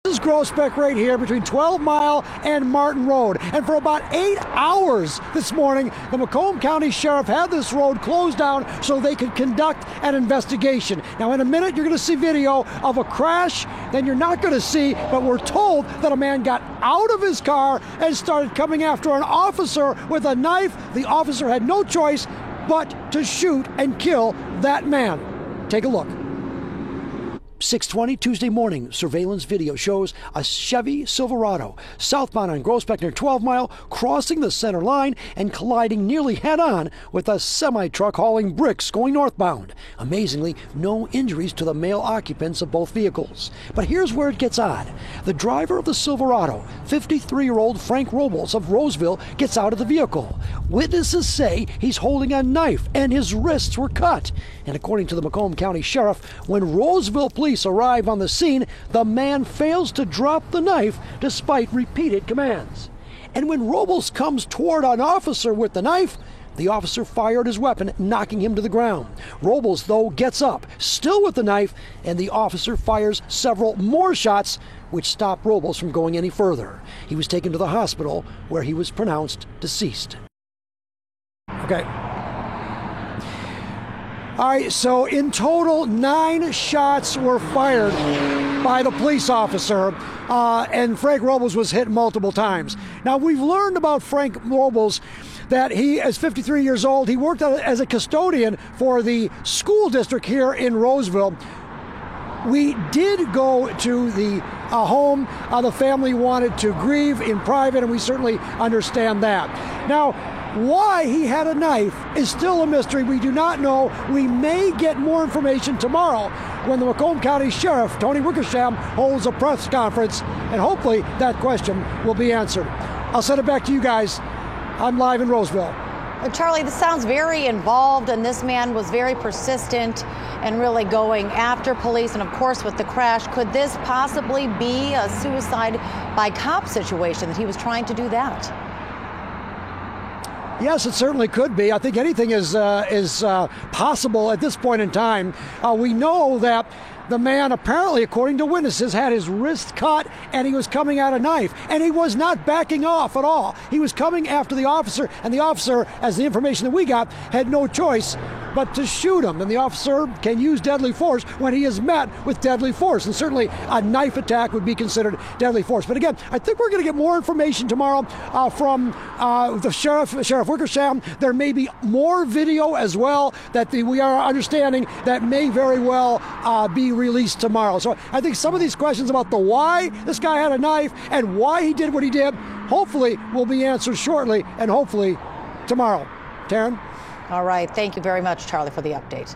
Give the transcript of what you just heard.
This is Groesbeck right here between 12 Mile and Martin Road. And for about 8 hours this morning, the Macomb County Sheriff had this road closed down so they could conduct an investigation. Now, in a minute, you're going to see video of a crash. Then you're not going to see, but we're told that a man got out of his car and started coming after an officer with a knife. The officer had no choice but to shoot and kill that man. Take a look. 6:20 Tuesday morning, surveillance video shows a Chevy Silverado southbound on Groesbeck near 12 Mile crossing the center line and colliding nearly head-on with a semi-truck hauling bricks going northbound. Amazingly, no injuries to the male occupants of both vehicles. But here's where it gets odd. The driver of the Silverado, 53-year-old Frank Robles of Roseville, gets out of the vehicle. Witnesses say he's holding a knife and his wrists were cut. And according to the Macomb County Sheriff, when Roseville police arrive on the scene, the man fails to drop the knife despite repeated commands. And when Robles comes toward an officer with the knife, the officer fired his weapon, knocking him to the ground. Robles, though, gets up, still with the knife, and the officer fires several more shots, which stop Robles from going any further. He was taken to the hospital, where he was pronounced deceased. Okay. All right, so in total, 9 shots were fired by the police officer, and Frank Robles was hit multiple times. Now, we've learned about Frank Robles that he is 53 years old. He worked as a custodian for the school district here in Roseville. We did go to the home. The family wanted to grieve in private, and we certainly understand that. Now, why he had a knife is still a mystery. We do not know. We may get more information tomorrow when the Macomb County Sheriff, Tony Wickersham, holds a press conference, and hopefully that question will be answered. I'll send it back to you guys. I'm live in Roseville. Charlie, this sounds very involved, and this man was very persistent and really going after police. And of course, with the crash, could this possibly be a suicide by cop situation, that he was trying to do that? Yes, it certainly could be. I think anything is possible at this point in time. We know that the man, apparently, according to witnesses, had his wrist cut and he was coming at a knife. And he was not backing off at all. He was coming after the officer, and the officer, as the information that we got, had no choice but to shoot him. And the officer can use deadly force when he is met with deadly force. And certainly a knife attack would be considered deadly force. But again, I think we're going to get more information tomorrow from the Sheriff Wickersham. There may be more video as well that we are understanding that may very well be released tomorrow. So I think some of these questions about the why this guy had a knife and why he did what he did, hopefully will be answered shortly and hopefully tomorrow. Taryn? All right. Thank you very much, Charlie, for the update.